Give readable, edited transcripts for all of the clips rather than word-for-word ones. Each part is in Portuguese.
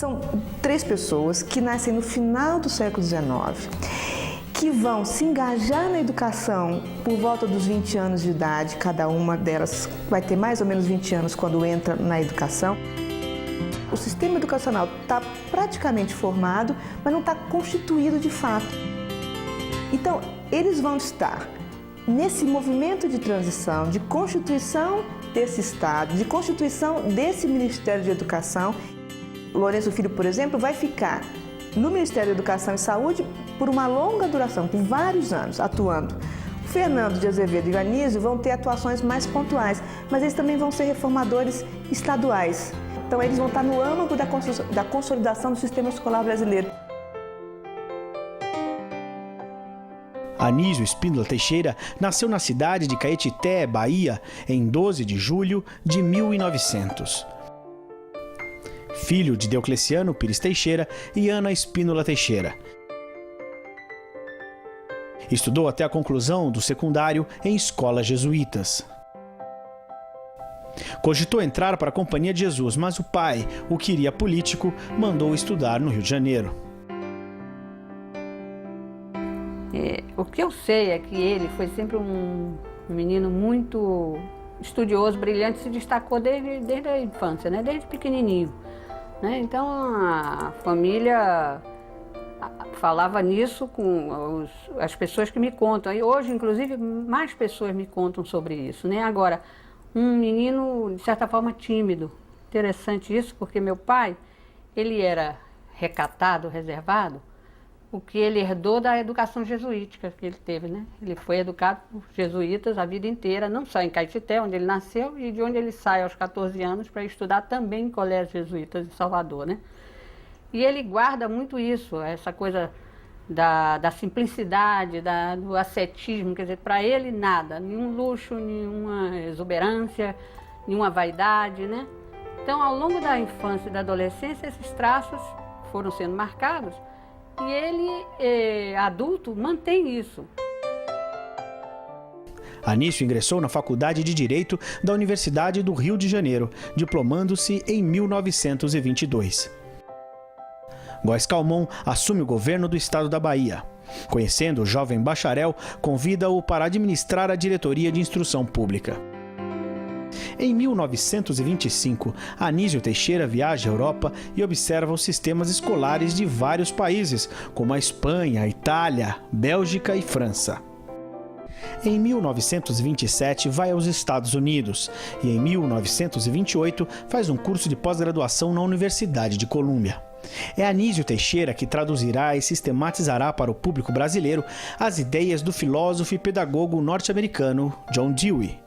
São 3 pessoas que nascem no final do século XIX, que vão se engajar na educação por volta dos 20 anos de idade. Cada uma delas vai ter mais ou menos 20 anos quando entra na educação. O sistema educacional está praticamente formado, mas não está constituído de fato. Então, eles vão estar nesse movimento de transição, de constituição desse Estado, de constituição desse Ministério de Educação. Lourenço Filho, por exemplo, vai ficar no Ministério da Educação e Saúde por uma longa duração, por vários anos, atuando. O Fernando de Azevedo e o Anísio vão ter atuações mais pontuais, mas eles também vão ser reformadores estaduais. Então, eles vão estar no âmago da consolidação do sistema escolar brasileiro. Anísio Espíndola Teixeira nasceu na cidade de Caetité, Bahia, em 12 de julho de 1900. Filho de Deocleciano Pires Teixeira e Ana Espíndola Teixeira. Estudou até a conclusão do secundário em escolas jesuítas. Cogitou entrar para a Companhia de Jesus, mas o pai, o queria político, mandou estudar no Rio de Janeiro. O que eu sei é que ele foi sempre um menino muito estudioso, brilhante, se destacou desde a infância, né? Desde pequenininho. Né? Então a família falava nisso com as pessoas que me contam. E hoje, inclusive, mais pessoas me contam sobre isso. Né? Agora, um menino, de certa forma, tímido. Interessante isso, porque meu pai, ele era recatado, reservado, o que ele herdou da educação jesuítica que ele teve, né? Ele foi educado por jesuítas a vida inteira, não só em Caetité, onde ele nasceu, e de onde ele sai aos 14 anos para estudar também em colégios jesuítas em Salvador, né? E ele guarda muito isso, essa coisa da simplicidade, do ascetismo, quer dizer, para ele nada, nenhum luxo, nenhuma exuberância, nenhuma vaidade, né? Então, ao longo da infância e da adolescência, esses traços foram sendo marcados e ele, adulto, mantém isso. Anísio ingressou na Faculdade de Direito da Universidade do Rio de Janeiro, diplomando-se em 1922. Góes Calmon assume o governo do estado da Bahia. Conhecendo o jovem bacharel, convida-o para administrar a Diretoria de Instrução Pública. Em 1925, Anísio Teixeira viaja à Europa e observa os sistemas escolares de vários países, como a Espanha, a Itália, Bélgica e França. Em 1927, vai aos Estados Unidos e em 1928 faz um curso de pós-graduação na Universidade de Colômbia. É Anísio Teixeira que traduzirá e sistematizará para o público brasileiro as ideias do filósofo e pedagogo norte-americano John Dewey.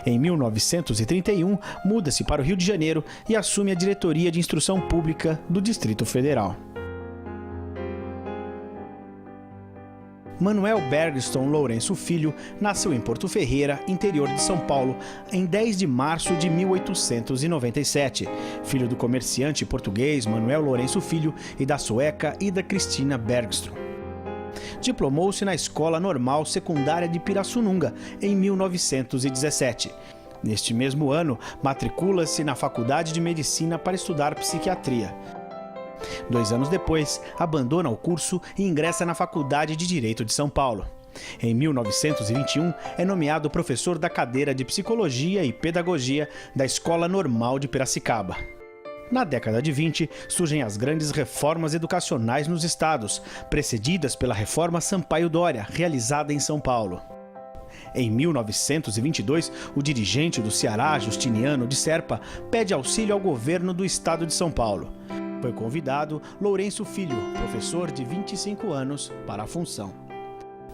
Em 1931, muda-se para o Rio de Janeiro e assume a Diretoria de Instrução Pública do Distrito Federal. Manuel Bergstrom Lourenço Filho nasceu em Porto Ferreira, interior de São Paulo, em 10 de março de 1897, filho do comerciante português Manuel Lourenço Filho e da sueca Ida Cristina Bergstrom. Diplomou-se na Escola Normal Secundária de Pirassununga, em 1917. Neste mesmo ano, matricula-se na Faculdade de Medicina para estudar psiquiatria. 2 anos depois, abandona o curso e ingressa na Faculdade de Direito de São Paulo. Em 1921, é nomeado professor da cadeira de Psicologia e Pedagogia da Escola Normal de Piracicaba. Na década de 20, surgem as grandes reformas educacionais nos estados, precedidas pela Reforma Sampaio Dória, realizada em São Paulo. Em 1922, o dirigente do Ceará, Justiniano de Serpa, pede auxílio ao governo do estado de São Paulo. Foi convidado Lourenço Filho, professor de 25 anos, para a função.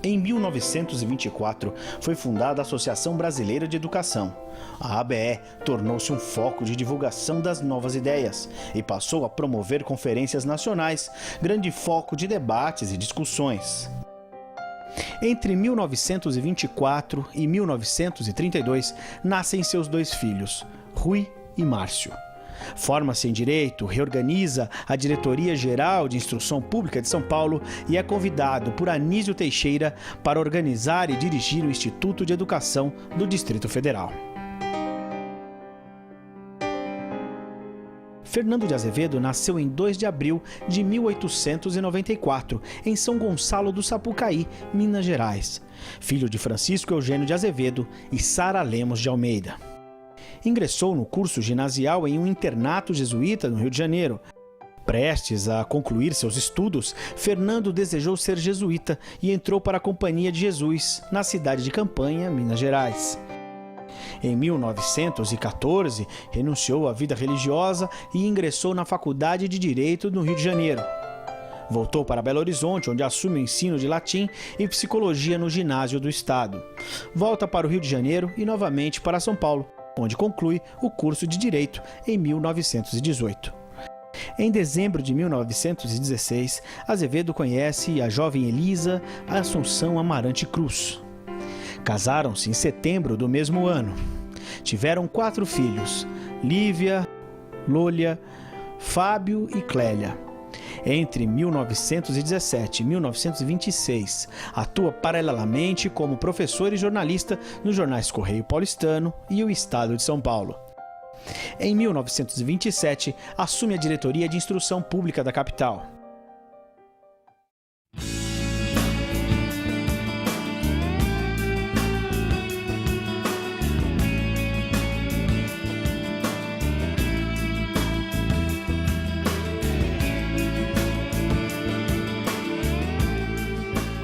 Em 1924, foi fundada a Associação Brasileira de Educação. A ABE tornou-se um foco de divulgação das novas ideias e passou a promover conferências nacionais, grande foco de debates e discussões. Entre 1924 e 1932, nascem seus 2 filhos, Rui e Márcio. Forma-se em Direito, reorganiza a Diretoria Geral de Instrução Pública de São Paulo e é convidado por Anísio Teixeira para organizar e dirigir o Instituto de Educação do Distrito Federal. Fernando de Azevedo nasceu em 2 de abril de 1894, em São Gonçalo do Sapucaí, Minas Gerais. Filho de Francisco Eugênio de Azevedo e Sara Lemos de Almeida. Ingressou no curso ginasial em um internato jesuíta no Rio de Janeiro. Prestes a concluir seus estudos, Fernando desejou ser jesuíta e entrou para a Companhia de Jesus, na cidade de Campanha, Minas Gerais. Em 1914, renunciou à vida religiosa e ingressou na Faculdade de Direito no Rio de Janeiro. Voltou para Belo Horizonte, onde assume o ensino de latim e psicologia no ginásio do estado. Volta para o Rio de Janeiro e novamente para São Paulo, onde conclui o curso de Direito em 1918. Em dezembro de 1916, Azevedo conhece a jovem Elisa Assunção Amarante Cruz. Casaram-se em setembro do mesmo ano. Tiveram 4 filhos, Lívia, Lôlia, Fábio e Clélia. Entre 1917 e 1926, atua paralelamente como professor e jornalista nos jornais Correio Paulistano e O Estado de São Paulo. Em 1927, assume a diretoria de instrução pública da capital.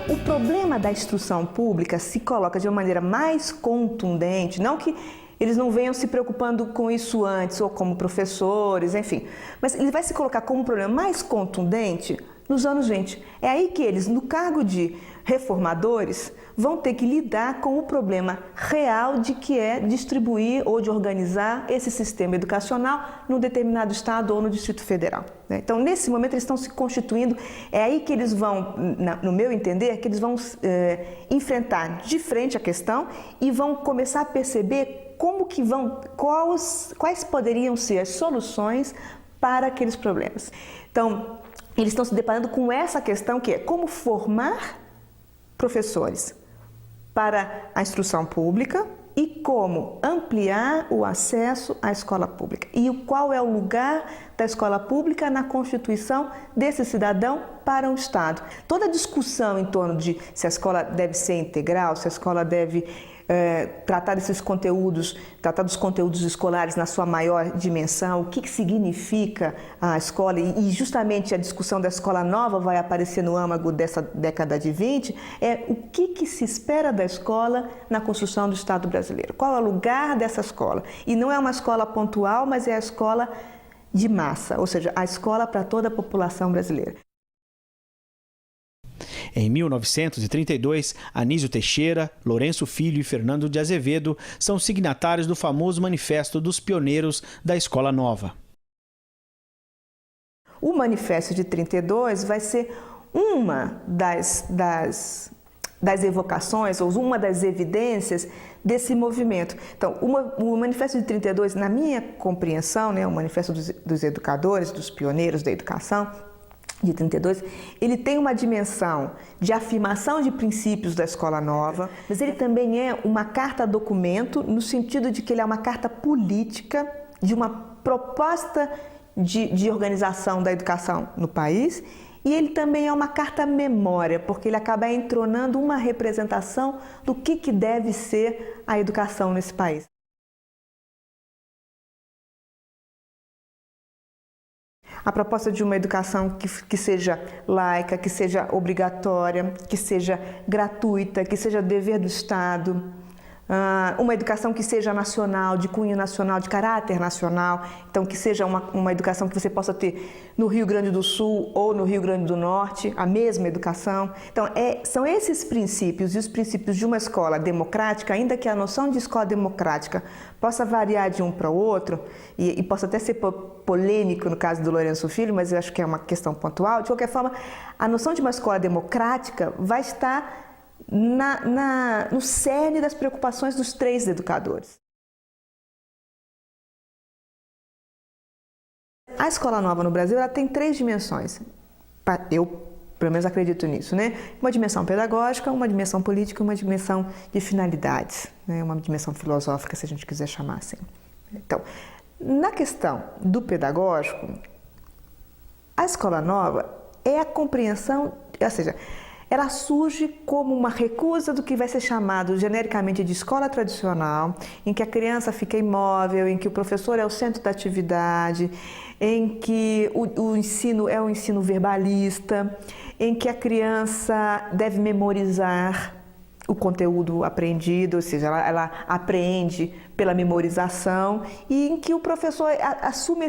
O problema da instrução pública se coloca de uma maneira mais contundente, não que eles não venham se preocupando com isso antes, ou como professores, enfim, mas ele vai se colocar como um problema mais contundente nos anos 20. É aí que eles, no cargo de reformadores, vão ter que lidar com o problema real de que é distribuir ou de organizar esse sistema educacional num determinado estado ou no Distrito Federal. Então, nesse momento, eles estão se constituindo, é aí que eles vão, no meu entender, que eles vão enfrentar de frente a questão e vão começar a perceber quais poderiam ser as soluções para aqueles problemas. Então, eles estão se deparando com essa questão que é como formar professores para a instrução pública e como ampliar o acesso à escola pública. E qual é o lugar da escola pública na constituição desse cidadão para o Estado. Toda a discussão em torno de se a escola deve ser integral, se a escola deve tratar dos conteúdos escolares na sua maior dimensão, o que significa a escola, e justamente a discussão da escola nova vai aparecer no âmago dessa década de 20, é o que se espera da escola na construção do Estado brasileiro. Qual é o lugar dessa escola? E não é uma escola pontual, mas é a escola de massa, ou seja, a escola para toda a população brasileira. Em 1932, Anísio Teixeira, Lourenço Filho e Fernando de Azevedo são signatários do famoso Manifesto dos Pioneiros da Escola Nova. O Manifesto de 32 vai ser uma das evocações, ou uma das evidências desse movimento. Então, o Manifesto de 32, na minha compreensão, o Manifesto dos Educadores, dos Pioneiros da Educação, de 32, ele tem uma dimensão de afirmação de princípios da escola nova, mas ele também é uma carta-documento no sentido de que ele é uma carta política de uma proposta de organização da educação no país, e ele também é uma carta-memória, porque ele acaba entronando uma representação do que deve ser a educação nesse país. A proposta de uma educação que seja laica, que seja obrigatória, que seja gratuita, que seja dever do Estado. Uma educação que seja nacional, de cunho nacional, de caráter nacional. Então, que seja uma educação que você possa ter no Rio Grande do Sul ou no Rio Grande do Norte, a mesma educação. Então, são esses princípios e os princípios de uma escola democrática, ainda que a noção de escola democrática possa variar de um para o outro, e possa até ser polêmico no caso do Lourenço Filho, mas eu acho que é uma questão pontual. De qualquer forma, a noção de uma escola democrática vai estar no cerne das preocupações dos 3 educadores. A escola nova no Brasil ela tem 3 dimensões. Eu, pelo menos, acredito nisso, Uma dimensão pedagógica, uma dimensão política e uma dimensão de finalidades, Uma dimensão filosófica, se a gente quiser chamar assim. Então, Na questão do pedagógico, a escola nova é a compreensão, ou seja, ela surge como uma recusa do que vai ser chamado genericamente de escola tradicional, em que a criança fica imóvel, em que o professor é o centro da atividade, em que o ensino é um ensino verbalista, em que a criança deve memorizar o conteúdo aprendido, ou seja, ela aprende pela memorização, e em que o professor assume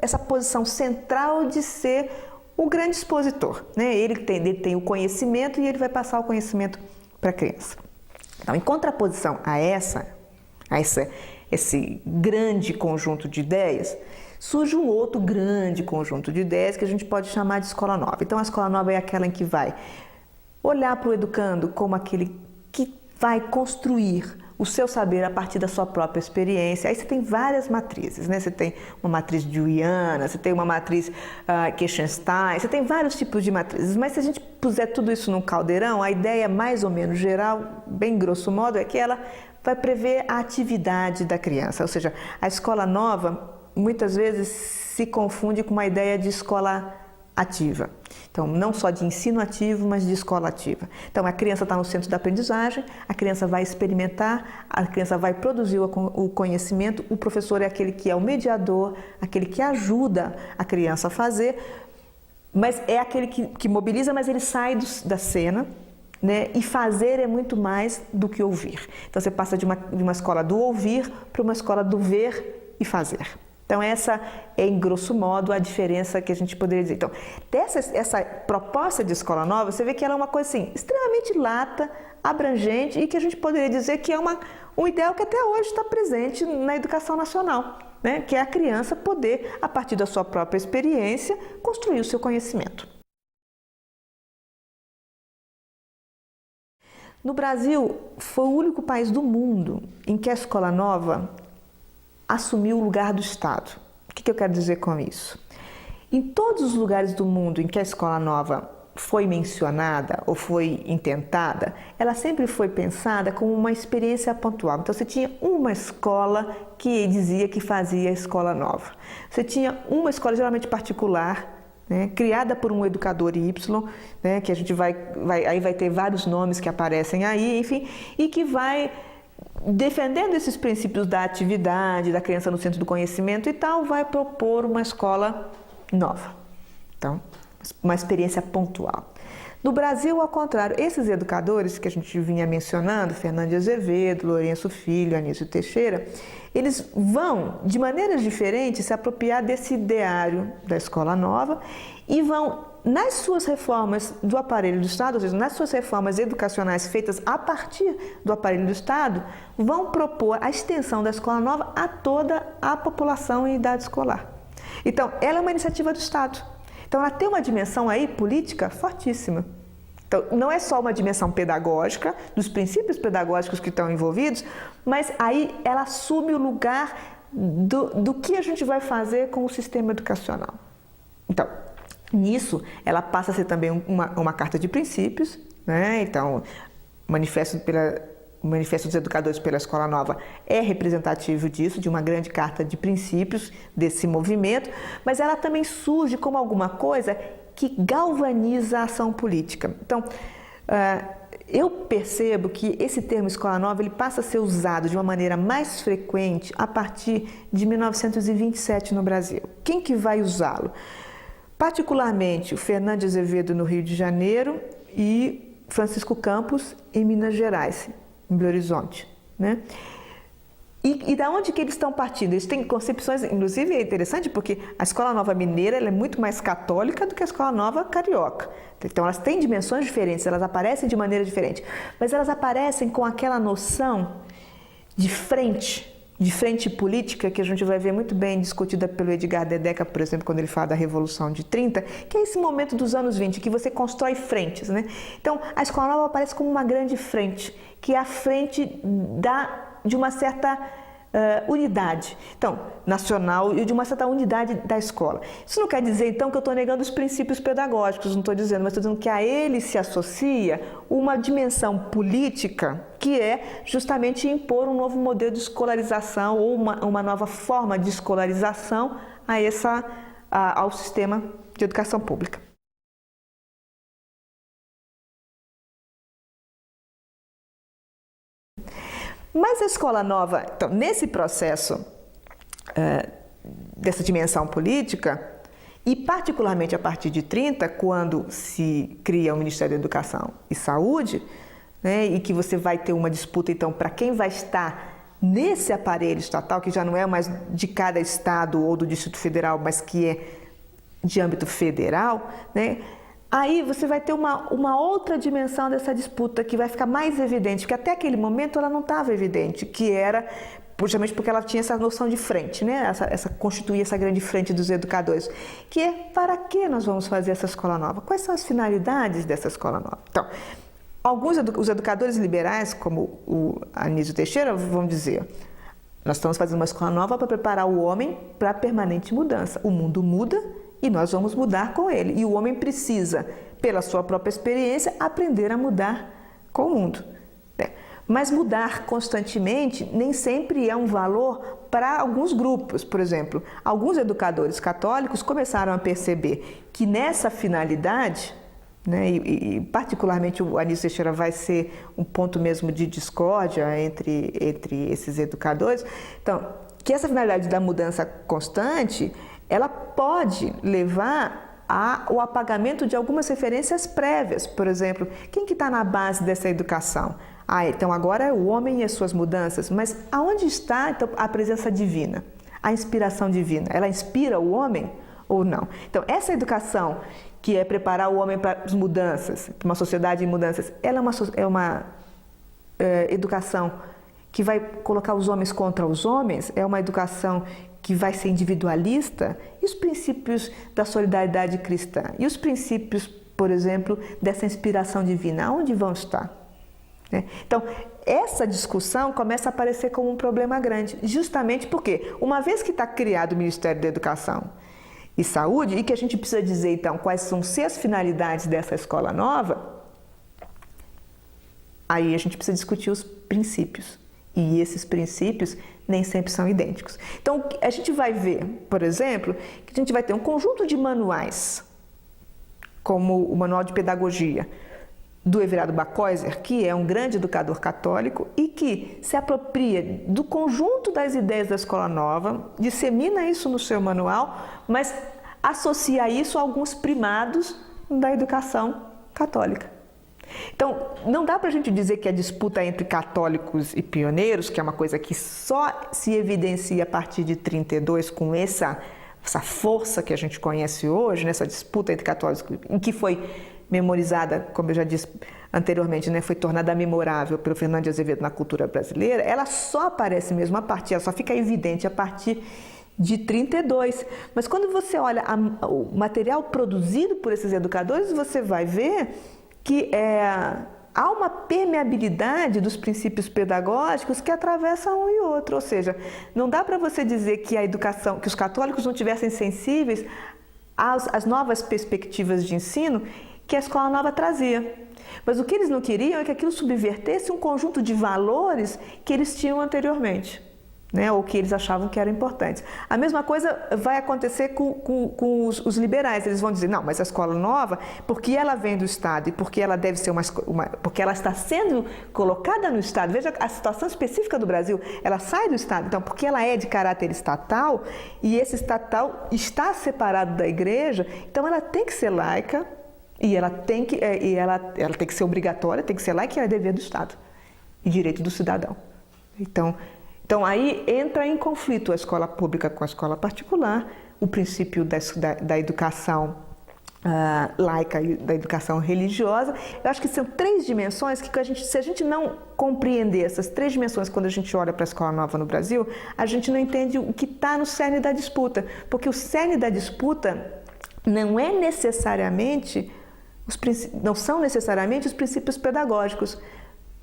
essa posição central de ser o grande expositor, né? Ele tem o conhecimento e ele vai passar o conhecimento para a criança. Então, em contraposição a esse grande conjunto de ideias, surge um outro grande conjunto de ideias que a gente pode chamar de escola nova. Então, a escola nova é aquela em que vai olhar para o educando como aquele que vai construir o seu saber a partir da sua própria experiência. Aí você tem várias matrizes, né? Você tem uma matriz deweyana, você tem uma matriz Kirchenstein, você tem vários tipos de matrizes, mas se a gente puser tudo isso num caldeirão, a ideia mais ou menos geral, bem grosso modo, é que ela vai prever a atividade da criança, ou seja, a escola nova muitas vezes se confunde com uma ideia de escola ativa. Então, não só de ensino ativo, mas de escola ativa. Então, a criança está no centro da aprendizagem, a criança vai experimentar, a criança vai produzir o conhecimento, o professor é aquele que é o mediador, aquele que ajuda a criança a fazer, mas é aquele que mobiliza, mas ele sai da cena, né? E fazer é muito mais do que ouvir. Então, você passa de uma escola do ouvir para uma escola do ver e fazer. Então, essa é, em grosso modo, a diferença que a gente poderia dizer. Então, essa proposta de escola nova, você vê que ela é uma coisa assim, extremamente lata, abrangente e que a gente poderia dizer que é um ideal que até hoje está presente na educação nacional, né? Que é a criança poder, a partir da sua própria experiência, construir o seu conhecimento. No Brasil, foi o único país do mundo em que a escola nova assumiu o lugar do Estado. O que eu quero dizer com isso? Em todos os lugares do mundo em que a escola nova foi mencionada ou foi intentada, ela sempre foi pensada como uma experiência pontual. Então, você tinha uma escola que dizia que fazia a escola nova. Você tinha uma escola geralmente particular, né, criada por um educador Y, né, que a gente vai ter vários nomes que aparecem aí, enfim, e que vai defendendo esses princípios da atividade, da criança no centro do conhecimento e tal, vai propor uma escola nova. Então, uma experiência pontual. No Brasil, ao contrário, esses educadores que a gente vinha mencionando, Fernando de Azevedo, Lourenço Filho, Anísio Teixeira, eles vão, de maneiras diferentes, se apropriar desse ideário da escola nova e vão, nas suas reformas do aparelho do Estado, ou seja, nas suas reformas educacionais feitas a partir do aparelho do Estado, vão propor a extensão da escola nova a toda a população em idade escolar. Então, ela é uma iniciativa do Estado. Então, ela tem uma dimensão aí política fortíssima. Então, não é só uma dimensão pedagógica, dos princípios pedagógicos que estão envolvidos, mas aí ela assume o lugar do que a gente vai fazer com o sistema educacional. Então, nisso, ela passa a ser também uma carta de princípios, né? Então, o Manifesto dos Educadores pela Escola Nova é representativo disso, de uma grande carta de princípios desse movimento, mas ela também surge como alguma coisa que galvaniza a ação política. Então, eu percebo que esse termo escola nova ele passa a ser usado de uma maneira mais frequente a partir de 1927 no Brasil. Quem que vai usá-lo? Particularmente o Fernando de Azevedo no Rio de Janeiro e Francisco Campos em Minas Gerais, em Belo Horizonte, né? E da onde que eles estão partindo? Eles têm concepções, inclusive é interessante porque a Escola Nova Mineira ela é muito mais católica do que a Escola Nova Carioca. Então elas têm dimensões diferentes, elas aparecem de maneira diferente, mas elas aparecem com aquela noção de frente política que a gente vai ver muito bem discutida pelo Edgar Dedeca, por exemplo, quando ele fala da Revolução de 30, que é esse momento dos anos 20, que você constrói frentes, né? Então, a Escola Nova aparece como uma grande frente, que é a frente de uma certa unidade, então, nacional e de uma certa unidade da escola. Isso não quer dizer, então, que eu estou negando os princípios pedagógicos, não estou dizendo, mas estou dizendo que a ele se associa uma dimensão política que é justamente impor um novo modelo de escolarização ou uma nova forma de escolarização ao sistema de educação pública. Mas a escola nova, então, nesse processo dessa dimensão política, e particularmente a partir de 30, quando se cria o Ministério da Educação e Saúde, né, e que você vai ter uma disputa, então, para quem vai estar nesse aparelho estatal, que já não é mais de cada estado ou do Distrito Federal, mas que é de âmbito federal, né? Aí você vai ter uma outra dimensão dessa disputa que vai ficar mais evidente, porque até aquele momento ela não estava evidente, que era justamente porque ela tinha essa noção de frente, né? Constituir essa grande frente dos educadores, que é para que nós vamos fazer essa escola nova? Quais são as finalidades dessa escola nova? Então, os educadores liberais, como o Anísio Teixeira, vão dizer: nós estamos fazendo uma escola nova para preparar o homem para a permanente mudança. O mundo muda e nós vamos mudar com ele. E o homem precisa, pela sua própria experiência, aprender a mudar com o mundo. Mas mudar constantemente nem sempre é um valor para alguns grupos. Por exemplo, alguns educadores católicos começaram a perceber que nessa finalidade, né, e particularmente o Anísio Teixeira vai ser um ponto mesmo de discórdia entre esses educadores, então, que essa finalidade da mudança constante, ela pode levar ao apagamento de algumas referências prévias. Por exemplo, quem que está na base dessa educação? Então agora é o homem e as suas mudanças, mas aonde está então, a presença divina, a inspiração divina? Ela inspira o homem ou não? Então essa educação que é preparar o homem para as mudanças, para uma sociedade em mudanças, ela é uma educação que vai colocar os homens contra os homens? É uma educação que vai ser individualista? E os princípios da solidariedade cristã? E os princípios, por exemplo, dessa inspiração divina? Onde vão estar? Então, essa discussão começa a aparecer como um problema grande, justamente porque, uma vez que está criado o Ministério da Educação e Saúde, e que a gente precisa dizer, então, quais são as finalidades dessa escola nova, aí a gente precisa discutir os princípios. E esses princípios nem sempre são idênticos. Então, a gente vai ver, por exemplo, que a gente vai ter um conjunto de manuais, como o Manual de Pedagogia do Everardo Bacóizer, que é um grande educador católico e que se apropria do conjunto das ideias da escola nova, dissemina isso no seu manual, mas associa isso a alguns primados da educação católica. Então, não dá para a gente dizer que a disputa entre católicos e pioneiros, que é uma coisa que só se evidencia a partir de 32 com essa força que a gente conhece hoje, nessa disputa entre católicos, em que foi memorizada, como eu já disse anteriormente, né, foi tornada memorável pelo Fernando de Azevedo na cultura brasileira, ela só aparece mesmo ela só fica evidente a partir de 32. Mas quando você olha o material produzido por esses educadores, você vai ver que há uma permeabilidade dos princípios pedagógicos que atravessa um e outro. Ou seja, não dá para você dizer que a educação, que os católicos não tivessem sensíveis às novas perspectivas de ensino que a escola nova trazia. Mas o que eles não queriam é que aquilo subvertesse um conjunto de valores que eles tinham anteriormente, né? Ou que eles achavam que eram importantes. A mesma coisa vai acontecer com os liberais. Eles vão dizer, não, mas a escola nova, porque ela vem do Estado e porque ela deve ser porque ela está sendo colocada no Estado. Veja a situação específica do Brasil, ela sai do Estado, então, porque ela é de caráter estatal e esse estatal está separado da igreja, então ela tem que ser laica e ela tem que ser obrigatória, tem que ser laica e é dever do Estado e direito do cidadão. Então aí entra em conflito a escola pública com a escola particular, o princípio da educação laica e da educação religiosa. Eu acho que são três dimensões que se a gente não compreender essas três dimensões quando a gente olha para a escola nova no Brasil, a gente não entende o que está no cerne da disputa, porque o cerne da disputa não são necessariamente os princípios pedagógicos,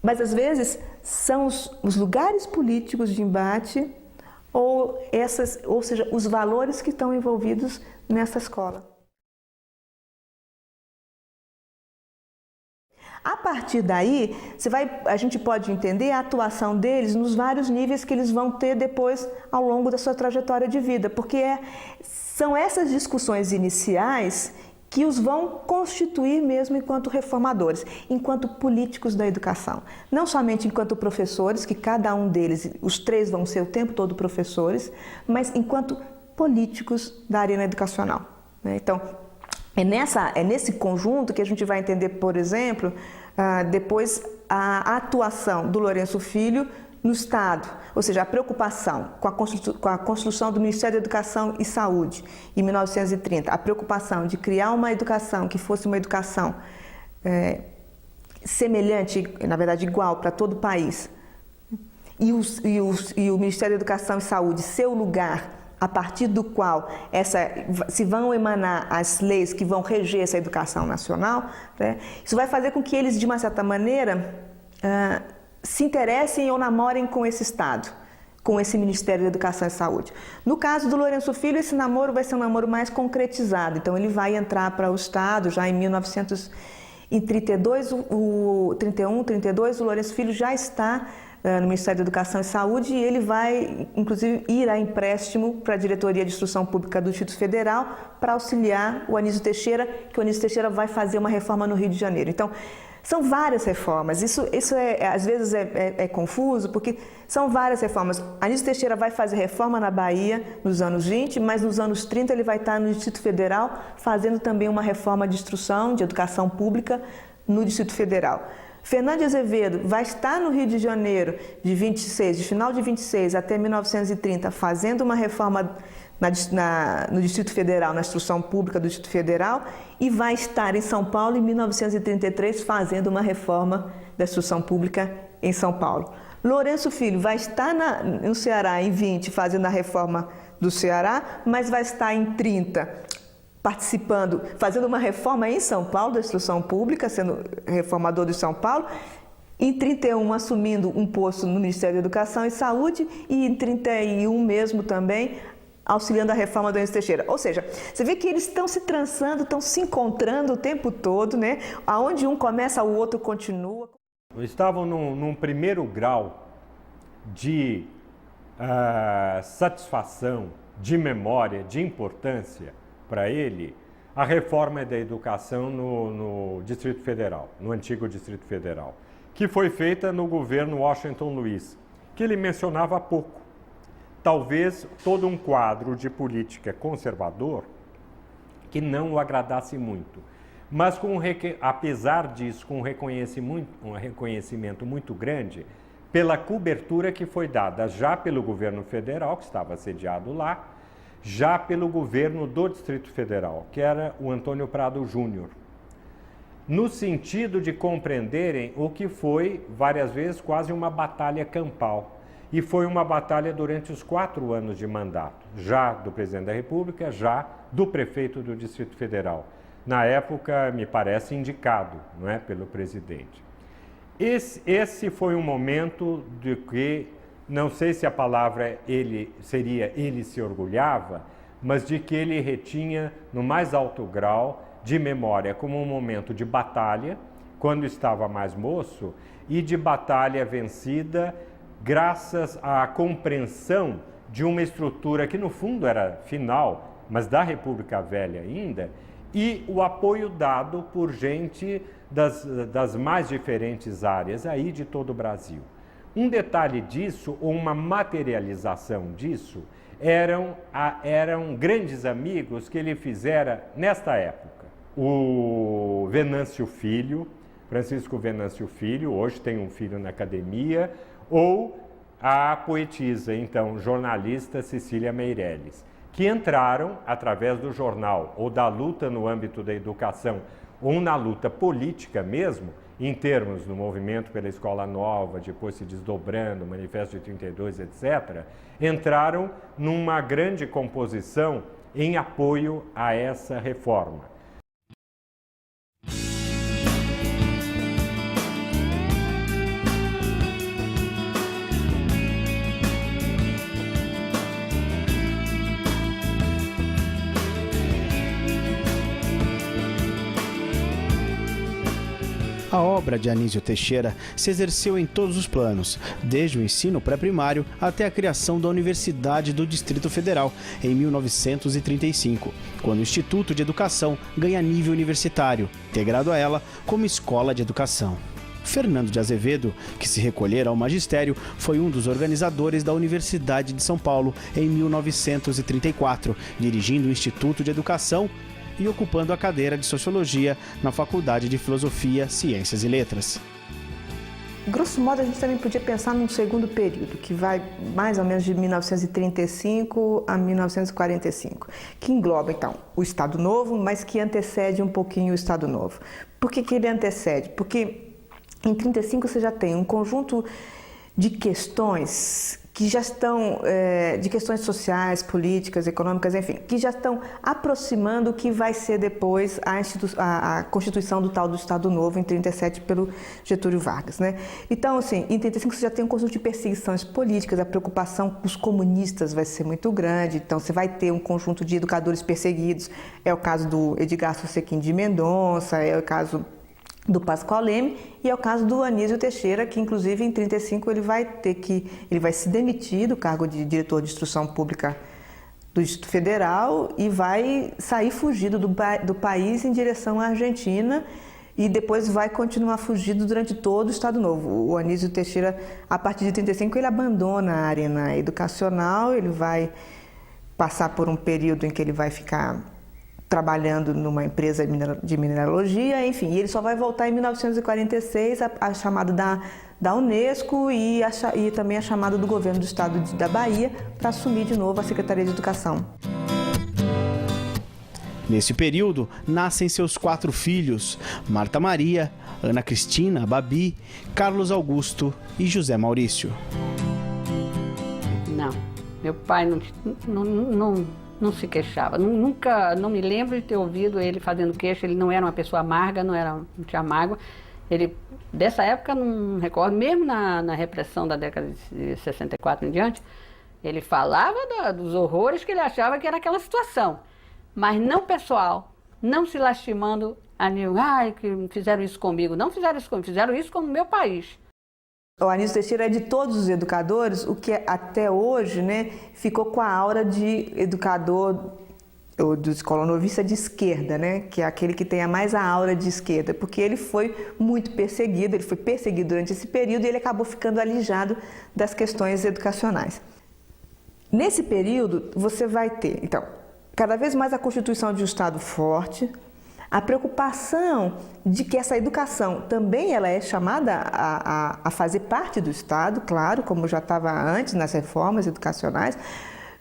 Mas às vezes são os lugares políticos de embate ou seja, os valores que estão envolvidos nessa escola. A partir daí, a gente pode entender a atuação deles nos vários níveis que eles vão ter depois ao longo da sua trajetória de vida, porque são essas discussões iniciais que os vão constituir mesmo enquanto reformadores, enquanto políticos da educação. Não somente enquanto professores, que cada um deles, os três vão ser o tempo todo professores, mas enquanto políticos da arena educacional, né? Então, é nesse conjunto que a gente vai entender, por exemplo, depois a atuação do Lourenço Filho no Estado, ou seja, a preocupação com a construção do Ministério da Educação e Saúde em 1930, a preocupação de criar uma educação que fosse uma educação semelhante, na verdade igual para todo o país, e o Ministério da Educação e Saúde ser o lugar a partir do qual se vão emanar as leis que vão reger essa educação nacional, né? Isso vai fazer com que eles, de uma certa maneira, se interessem ou namorem com esse Estado, com esse Ministério da Educação e Saúde. No caso do Lourenço Filho, esse namoro vai ser um namoro mais concretizado, então ele vai entrar para o Estado já em 1932, 32, o Lourenço Filho já está no Ministério da Educação e Saúde e ele vai, inclusive, ir a empréstimo para a Diretoria de Instrução Pública do Distrito Federal para auxiliar o Anísio Teixeira, que o Anísio Teixeira vai fazer uma reforma no Rio de Janeiro. Então, são várias reformas, isso às vezes é confuso, porque são várias reformas. Anísio Teixeira vai fazer reforma na Bahia nos anos 20, mas nos anos 30 ele vai estar no Distrito Federal fazendo também uma reforma de instrução, de educação pública no Distrito Federal. Fernando de Azevedo vai estar no Rio de Janeiro de final de 26 até 1930, fazendo uma reforma no Distrito Federal, na instrução pública do Distrito Federal, e vai estar em São Paulo em 1933 fazendo uma reforma da instrução pública em São Paulo. Lourenço Filho vai estar no Ceará em 20 fazendo a reforma do Ceará, mas vai estar em 30 participando, fazendo uma reforma em São Paulo da instrução pública, sendo reformador de São Paulo, em 31 assumindo um posto no Ministério da Educação e Saúde e em 31 mesmo também auxiliando a reforma do Anísio Teixeira. Ou seja, você vê que eles estão se trançando, estão se encontrando o tempo todo, né? Aonde um começa, o outro continua. Estavam num primeiro grau de satisfação, de memória, de importância para ele, a reforma da educação no Distrito Federal, no antigo Distrito Federal, que foi feita no governo Washington Luiz, que ele mencionava há pouco. Talvez todo um quadro de política conservador que não o agradasse muito, mas apesar disso, com um reconhecimento muito grande pela cobertura que foi dada já pelo governo federal, que estava sediado lá, já pelo governo do Distrito Federal, que era o Antônio Prado Júnior, no sentido de compreenderem o que foi, várias vezes, quase uma batalha campal. E foi uma batalha durante os 4 anos de mandato, já do presidente da República, já do prefeito do Distrito Federal. Na época, me parece, indicado, não é, pelo presidente. Esse foi um momento de que, não sei se a palavra ele se orgulhava, mas de que ele retinha no mais alto grau de memória como um momento de batalha, quando estava mais moço, e de batalha vencida graças à compreensão de uma estrutura que no fundo era final, mas da República Velha ainda, e o apoio dado por gente das mais diferentes áreas aí de todo o Brasil. Um detalhe disso, ou uma materialização disso, eram grandes amigos que ele fizera nesta época. O Venâncio Filho, Francisco Venâncio Filho, hoje tem um filho na academia, ou a poetisa, então, jornalista Cecília Meirelles, que entraram através do jornal ou da luta no âmbito da educação ou na luta política mesmo, em termos do movimento pela Escola Nova, depois se desdobrando, Manifesto de 32, etc., entraram numa grande composição em apoio a essa reforma. A obra de Anísio Teixeira se exerceu em todos os planos, desde o ensino pré-primário até a criação da Universidade do Distrito Federal, em 1935, quando o Instituto de Educação ganha nível universitário, integrado a ela como escola de educação. Fernando de Azevedo, que se recolhera ao magistério, foi um dos organizadores da Universidade de São Paulo em 1934, dirigindo o Instituto de Educação e ocupando a cadeira de Sociologia na Faculdade de Filosofia, Ciências e Letras. Grosso modo, a gente também podia pensar num segundo período, que vai mais ou menos de 1935 a 1945, que engloba, então, o Estado Novo, mas que antecede um pouquinho o Estado Novo. Por que ele antecede? Porque em 1935 você já tem um conjunto de questões que já estão, de questões sociais, políticas, econômicas, enfim, que já estão aproximando o que vai ser depois a Constituição do tal do Estado Novo, em 1937, pelo Getúlio Vargas, né? Então, assim, em 1935 você já tem um conjunto de perseguições políticas, a preocupação com os comunistas vai ser muito grande, então você vai ter um conjunto de educadores perseguidos, é o caso do Edgar Susequim de Mendonça, é o caso do Pascoal Leme, e é o caso do Anísio Teixeira, que inclusive em 1935 ele vai se demitir do cargo de diretor de instrução pública do Distrito Federal e vai sair fugido do país em direção à Argentina e depois vai continuar fugido durante todo o Estado Novo. O Anísio Teixeira, a partir de 1935, ele abandona a arena educacional, ele vai passar por um período em que ele vai ficar trabalhando numa empresa de mineralogia, enfim, e ele só vai voltar em 1946 a chamada da Unesco e também a chamada do governo do estado da Bahia para assumir de novo a Secretaria de Educação. Nesse período, nascem seus 4 filhos, Marta Maria, Ana Cristina, Babi, Carlos Augusto e José Maurício. Não, meu pai não se queixava. Não me lembro de ter ouvido ele fazendo queixa. Ele não era uma pessoa amarga, não tinha mágoa. Ele, dessa época, não recordo, mesmo na repressão da década de 64 em diante, ele falava dos horrores que ele achava que era aquela situação. Mas não pessoal, não se lastimando a nível, que fizeram isso comigo. Não fizeram isso comigo, fizeram isso com o meu país. O Anísio Teixeira é de todos os educadores, o que até hoje, né, ficou com a aura de educador ou do escolonovista de esquerda, né, que é aquele que tem mais a aura de esquerda, porque ele foi muito perseguido, ele foi perseguido durante esse período e ele acabou ficando alijado das questões educacionais. Nesse período, você vai ter, então, cada vez mais a constituição de um Estado forte, a preocupação de que essa educação também ela é chamada a fazer parte do Estado, claro, como já estava antes nas reformas educacionais,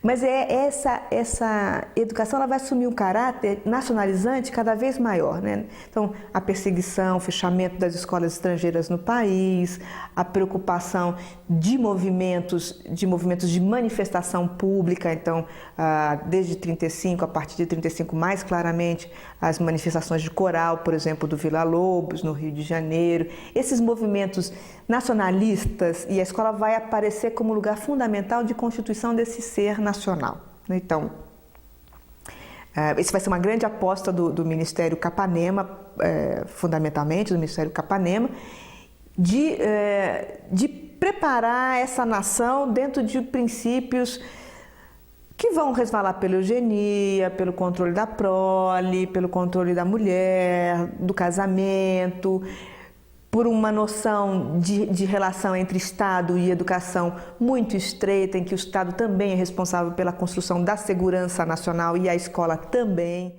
mas essa educação ela vai assumir um caráter nacionalizante cada vez maior, né? Então, a perseguição, o fechamento das escolas estrangeiras no país, a preocupação de movimentos de manifestação pública, então, desde 35, a partir de 35 mais claramente, as manifestações de coral, por exemplo, do Vila Lobos, no Rio de Janeiro, esses movimentos nacionalistas, e a escola vai aparecer como lugar fundamental de constituição desse ser nacional. Então, esse vai ser uma grande aposta do Ministério Capanema, fundamentalmente, do Ministério Capanema, de preparar essa nação dentro de princípios que vão resvalar pela eugenia, pelo controle da prole, pelo controle da mulher, do casamento, por uma noção de relação entre Estado e educação muito estreita, em que o Estado também é responsável pela construção da segurança nacional e a escola também.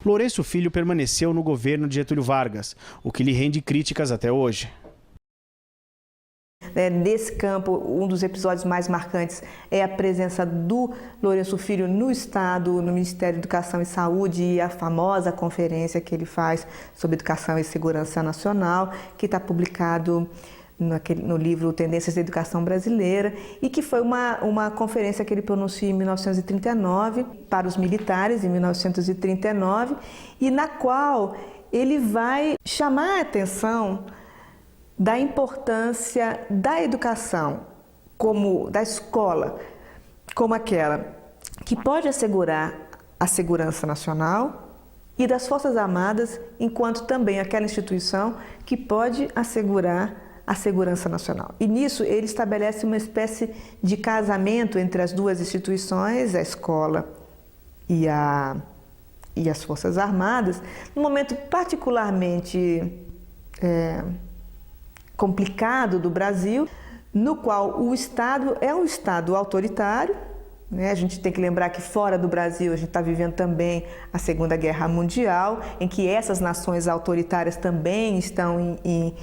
Lourenço Filho permaneceu no governo de Getúlio Vargas, o que lhe rende críticas até hoje. Nesse campo, um dos episódios mais marcantes é a presença do Lourenço Filho no Estado, no Ministério da Educação e Saúde, e a famosa conferência que ele faz sobre educação e segurança nacional, que está publicado no livro Tendências da Educação Brasileira, e que foi uma conferência que ele pronuncia em 1939 para os militares, em 1939, e na qual ele vai chamar a atenção da importância da educação, da escola, como aquela que pode assegurar a segurança nacional e das Forças Armadas, enquanto também aquela instituição que pode assegurar a segurança nacional. E nisso ele estabelece uma espécie de casamento entre as duas instituições, a escola e as Forças Armadas, num momento particularmente complicado do Brasil, no qual o Estado é um Estado autoritário, né? A gente tem que lembrar que fora do Brasil a gente está vivendo também a Segunda Guerra Mundial, em que essas nações autoritárias também estão em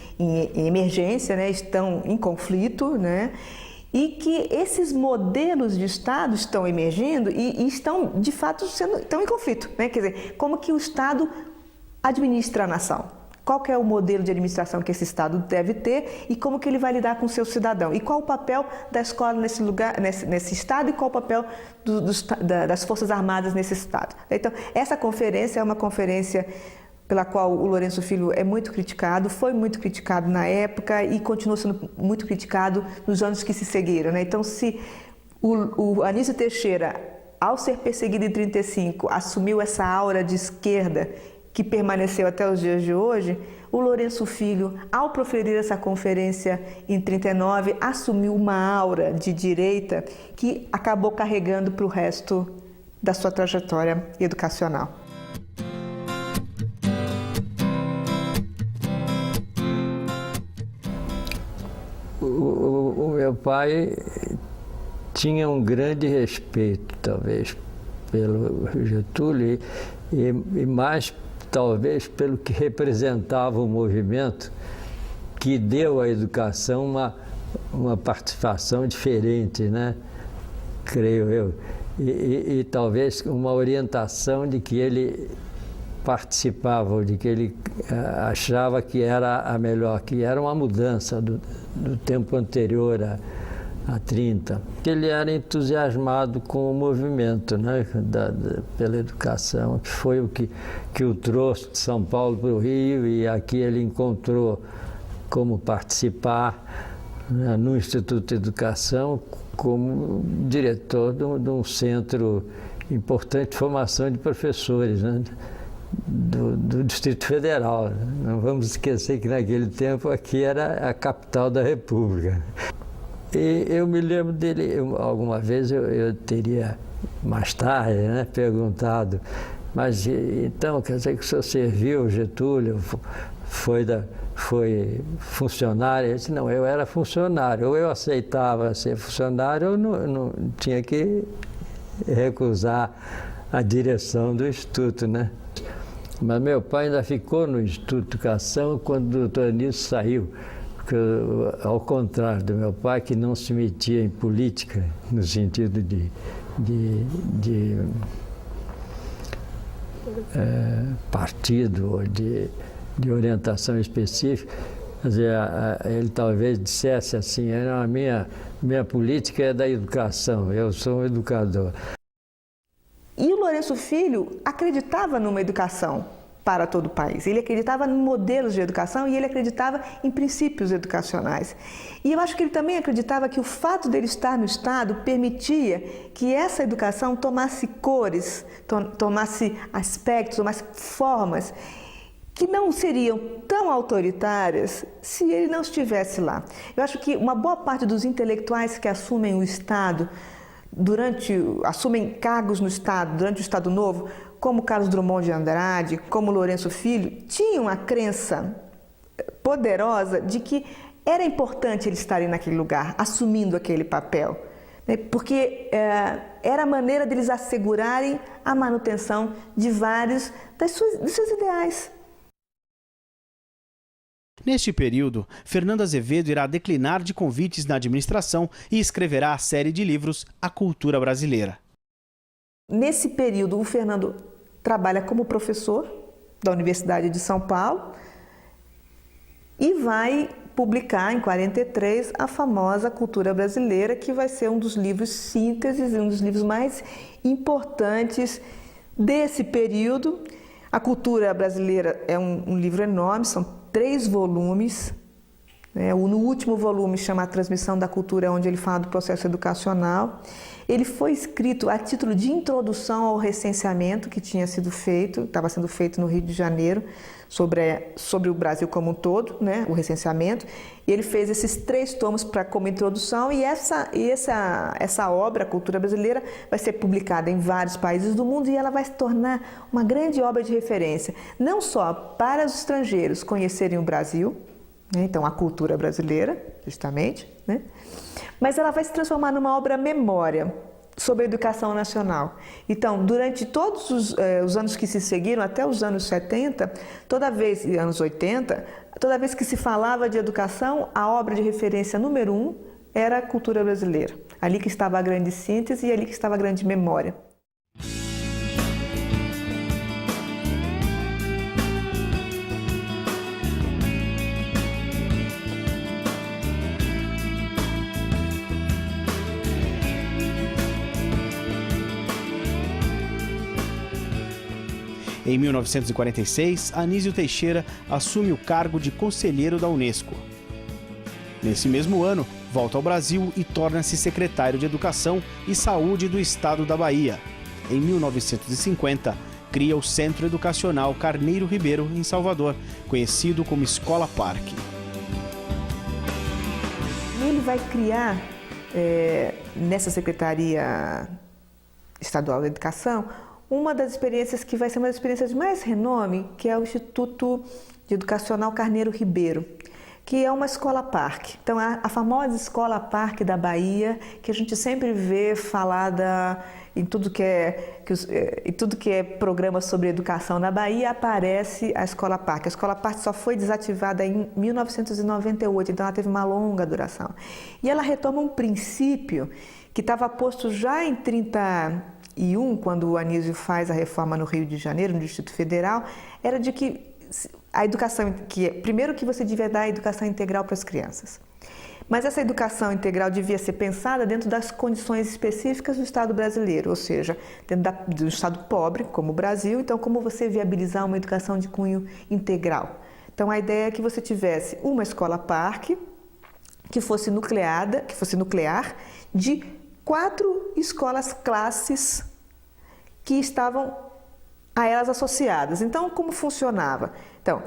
emergência, né? Estão em conflito, né? E que esses modelos de Estado estão emergindo e estão, de fato, estão em conflito, né? Quer dizer, como que o Estado administra a nação? Qual que é o modelo de administração que esse Estado deve ter e como que ele vai lidar com o seu cidadão? E qual o papel da escola nesse lugar, nesse Estado, e qual o papel das Forças Armadas nesse Estado? Então, essa conferência é uma conferência pela qual o Lourenço Filho é muito criticado, foi muito criticado na época e continua sendo muito criticado nos anos que se seguiram, né? Então, se o Anísio Teixeira, ao ser perseguido em 1935, assumiu essa aura de esquerda que permaneceu até os dias de hoje, o Lourenço Filho, ao proferir essa conferência em 1939, assumiu uma aura de direita que acabou carregando para o resto da sua trajetória educacional. O meu pai tinha um grande respeito, talvez, pelo Getúlio e mais talvez pelo que representava o movimento que deu à educação uma participação diferente, né? Creio eu. E talvez uma orientação de que ele participava, de que ele achava que era a melhor, que era uma mudança do tempo anterior a 30. Ele era entusiasmado com o movimento, né, pela educação, que foi o que o trouxe de São Paulo para o Rio, e aqui ele encontrou como participar, né, no Instituto de Educação, como diretor de um centro importante de formação de professores, né, do Distrito Federal. Não vamos esquecer que naquele tempo aqui era a capital da República. E eu me lembro dele, alguma vez eu teria, mais tarde, né, perguntado, mas então, quer dizer que o senhor serviu Getúlio, foi funcionário? Ele disse, não, eu era funcionário, ou eu aceitava ser funcionário, ou não tinha que recusar a direção do Instituto, né? Mas meu pai ainda ficou no Instituto de Educação quando o doutor Anísio saiu. Ao contrário do meu pai, que não se metia em política, no sentido de partido ou de orientação específica, quer dizer, ele talvez dissesse assim, a minha política é da educação, eu sou um educador. E o Lourenço Filho acreditava numa educação para todo o país. Ele acreditava em modelos de educação e ele acreditava em princípios educacionais. E eu acho que ele também acreditava que o fato dele estar no Estado permitia que essa educação tomasse cores, tomasse aspectos, tomasse formas que não seriam tão autoritárias se ele não estivesse lá. Eu acho que uma boa parte dos intelectuais que assumem o Estado, assumem cargos no Estado, durante o Estado Novo, como Carlos Drummond de Andrade, como Lourenço Filho, tinham a crença poderosa de que era importante eles estarem naquele lugar, assumindo aquele papel, né? Porque era a maneira deles assegurarem a manutenção de vários dos seus ideais. Neste período, Fernando Azevedo irá declinar de convites na administração e escreverá a série de livros A Cultura Brasileira. Nesse período, o Fernando trabalha como professor da Universidade de São Paulo e vai publicar, em 1943, a famosa Cultura Brasileira, que vai ser um dos livros sínteses e um dos livros mais importantes desse período. A Cultura Brasileira é um livro enorme, são 3 volumes, No último volume, chama A Transmissão da Cultura, onde ele fala do processo educacional. Ele foi escrito a título de introdução ao recenseamento que tinha sido feito, estava sendo feito no Rio de Janeiro, sobre o Brasil como um todo, né, o recenseamento. E ele fez esses 3 tomos como introdução, e essa obra, a Cultura Brasileira, vai ser publicada em vários países do mundo, e ela vai se tornar uma grande obra de referência, não só para os estrangeiros conhecerem o Brasil, né, então a cultura brasileira, justamente, né, mas ela vai se transformar numa obra memória sobre a educação nacional. Então, durante todos os anos que se seguiram, até os anos 70, anos 80, toda vez que se falava de educação, a obra de referência número 1 era a cultura brasileira. Ali que estava a grande síntese e ali que estava a grande memória. Em 1946, Anísio Teixeira assume o cargo de conselheiro da Unesco. Nesse mesmo ano, volta ao Brasil e torna-se secretário de Educação e Saúde do Estado da Bahia. Em 1950, cria o Centro Educacional Carneiro Ribeiro, em Salvador, conhecido como Escola Parque. Ele vai criar, nessa Secretaria Estadual da Educação, uma das experiências que vai ser uma das experiências de mais renome, que é o Instituto de Educacional Carneiro Ribeiro, que é uma escola-parque. Então, a famosa escola-parque da Bahia, que a gente sempre vê falada em tudo que é programa sobre educação na Bahia, aparece a escola-parque. A escola-parque só foi desativada em 1998, então ela teve uma longa duração. E ela retoma um princípio que estava posto já em 1931, quando o Anísio faz a reforma no Rio de Janeiro, no Distrito Federal, era de que a educação, primeiro que você devia dar a educação integral para as crianças. Mas essa educação integral devia ser pensada dentro das condições específicas do Estado brasileiro, ou seja, dentro de um Estado pobre, como o Brasil. Então, como você viabilizar uma educação de cunho integral? Então, a ideia é que você tivesse uma escola-parque que fosse nuclear, de 4 escolas-classes que estavam a elas associadas. Então, como funcionava? Então,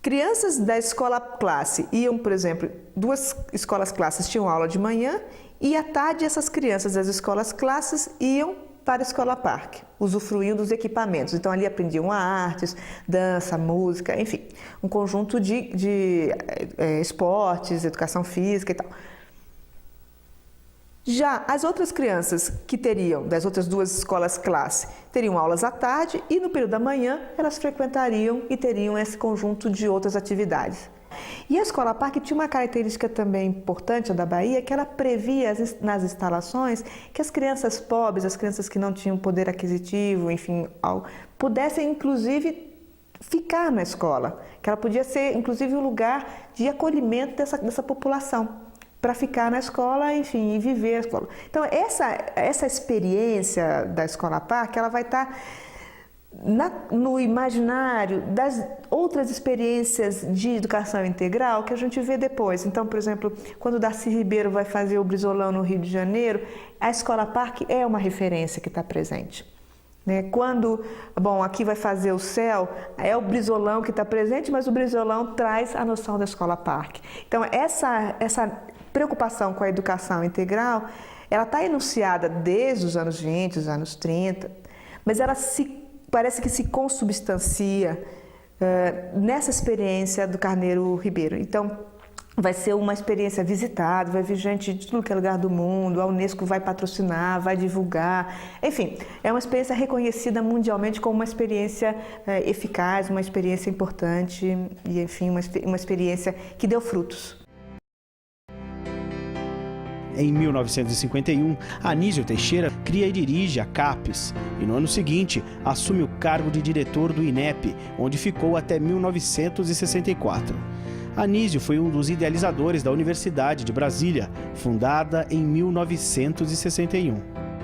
crianças da escola-classe iam, por exemplo, 2 escolas-classes tinham aula de manhã e à tarde essas crianças das escolas-classes iam para a escola-parque, usufruindo dos equipamentos. Então, ali aprendiam artes, dança, música, enfim, um conjunto de esportes, educação física e tal. Já as outras crianças que das outras 2 escolas-classe, teriam aulas à tarde e no período da manhã elas frequentariam e teriam esse conjunto de outras atividades. E a escola-parque tinha uma característica também importante da Bahia, que ela previa nas instalações que as crianças pobres, as crianças que não tinham poder aquisitivo, enfim, pudessem inclusive ficar na escola, que ela podia ser inclusive um lugar de acolhimento dessa população, para ficar na escola, enfim, e viver a escola. Então, essa experiência da escola-parque, ela vai estar no imaginário das outras experiências de educação integral que a gente vê depois. Então, por exemplo, quando o Darcy Ribeiro vai fazer o Brizolão no Rio de Janeiro, a escola-parque é uma referência que está presente. Quando, aqui vai fazer o CEL, é o Brizolão que está presente, mas o Brizolão traz a noção da escola-parque. Então, essa preocupação com a educação integral, ela está enunciada desde os anos 20, os anos 30, mas ela parece que se consubstancia nessa experiência do Carneiro Ribeiro. Então, vai ser uma experiência visitada, vai vir gente de tudo que é lugar do mundo, a Unesco vai patrocinar, vai divulgar, enfim, é uma experiência reconhecida mundialmente como uma experiência eficaz, uma experiência importante e, enfim, uma experiência que deu frutos. Em 1951, Anísio Teixeira cria e dirige a CAPES e no ano seguinte assume o cargo de diretor do INEP, onde ficou até 1964. Anísio foi um dos idealizadores da Universidade de Brasília, fundada em 1961.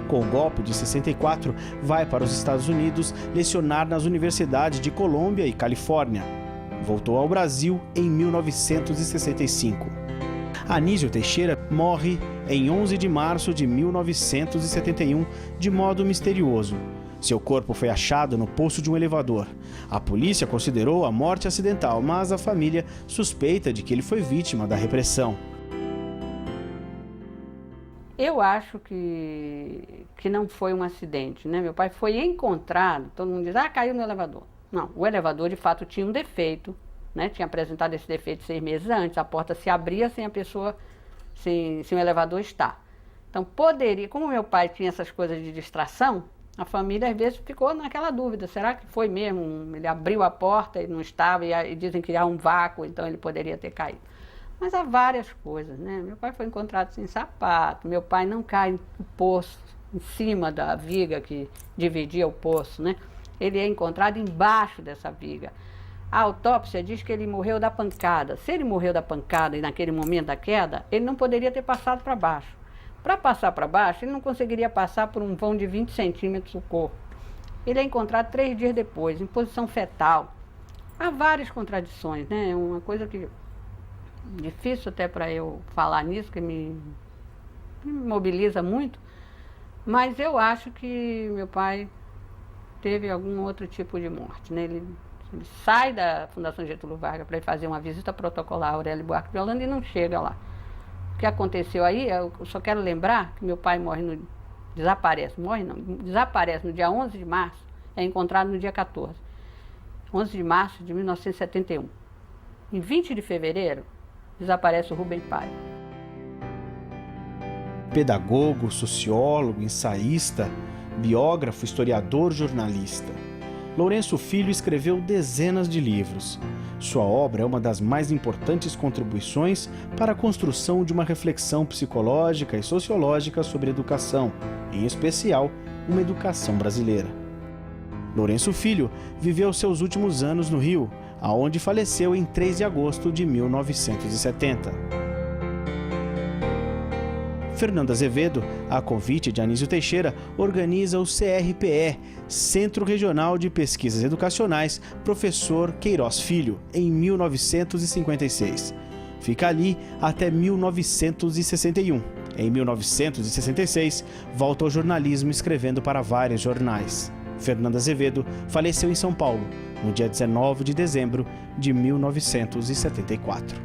Com o golpe de 64, vai para os Estados Unidos lecionar nas universidades de Colômbia e Califórnia. Voltou ao Brasil em 1965. Anísio Teixeira morre em 11 de março de 1971 de modo misterioso. Seu corpo foi achado no poço de um elevador. A polícia considerou a morte acidental, mas a família suspeita de que ele foi vítima da repressão. Eu acho que não foi um acidente, né? Meu pai foi encontrado, todo mundo diz, caiu no elevador. Não, o elevador de fato tinha um defeito, né? Tinha apresentado esse defeito 6 meses antes, a porta se abria sem a pessoa, sem o elevador estar. Então poderia, como meu pai tinha essas coisas de distração, a família às vezes ficou naquela dúvida, será que foi mesmo? Ele abriu a porta e não estava, e dizem que há um vácuo, então ele poderia ter caído. Mas há várias coisas, né? Meu pai foi encontrado sem sapato, meu pai não cai no poço, em cima da viga que dividia o poço, né? Ele é encontrado embaixo dessa viga. A autópsia diz que ele morreu da pancada. Se ele morreu da pancada e naquele momento da queda, ele não poderia ter passado para baixo. Para passar para baixo, ele não conseguiria passar por um vão de 20 centímetros o corpo. Ele é encontrado 3 dias depois, em posição fetal. Há várias contradições, né? Uma coisa que difícil até para eu falar nisso, que me mobiliza muito, mas eu acho que meu pai teve algum outro tipo de morte, né? Ele sai da Fundação Getúlio Vargas para fazer uma visita protocolar a Aurélio Buarque de Holanda e não chega lá. O que aconteceu aí, eu só quero lembrar que meu pai desaparece no dia 11 de março, é encontrado no dia 14. 11 de março de 1971. Em 20 de fevereiro, desaparece o Rubem Paiva. Pedagogo, sociólogo, ensaísta, biógrafo, historiador, jornalista. Lourenço Filho escreveu dezenas de livros. Sua obra é uma das mais importantes contribuições para a construção de uma reflexão psicológica e sociológica sobre educação, em especial uma educação brasileira. Lourenço Filho viveu seus últimos anos no Rio, aonde faleceu em 3 de agosto de 1970. Fernando Azevedo, a convite de Anísio Teixeira, organiza o CRPE, Centro Regional de Pesquisas Educacionais Professor Queiroz Filho, em 1956. Fica ali até 1961. Em 1966, volta ao jornalismo escrevendo para vários jornais. Fernando Azevedo faleceu em São Paulo, no dia 19 de dezembro de 1974.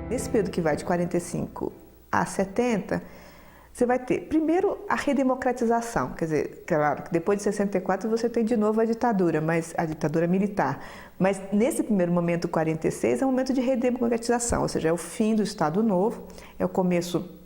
Nesse período que vai de 45 a 70, você vai ter, primeiro, a redemocratização. Quer dizer, claro que depois de 64 você tem de novo a ditadura, mas a ditadura militar. Mas nesse primeiro momento, 46, é um momento de redemocratização, ou seja, é o fim do Estado Novo, é o começo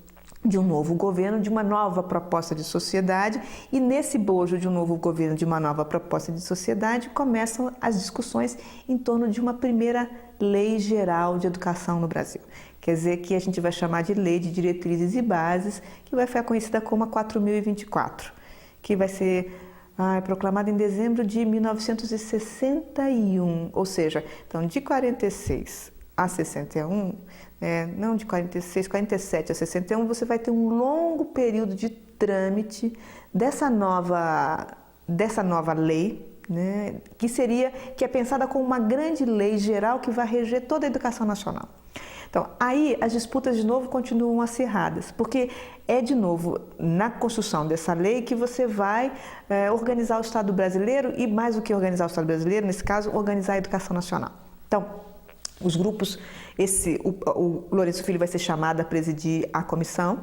de um novo governo, de uma nova proposta de sociedade, e nesse bojo de um novo governo, de uma nova proposta de sociedade, começam as discussões em torno de uma primeira lei geral de educação no Brasil. Quer dizer, que a gente vai chamar de Lei de Diretrizes e Bases, que vai ficar conhecida como a 4.024, que vai ser proclamada em dezembro de 1961, ou seja, então de 46 a 61, não de 46, 47 a 61, você vai ter um longo período de trâmite dessa nova lei, né, que é pensada como uma grande lei geral que vai reger toda a educação nacional. Então, aí as disputas de novo continuam acirradas, porque é de novo na construção dessa lei que você vai organizar o Estado brasileiro e, mais do que organizar o Estado brasileiro, nesse caso, organizar a educação nacional. Então, os grupos, o Lourenço Filho vai ser chamado a presidir a comissão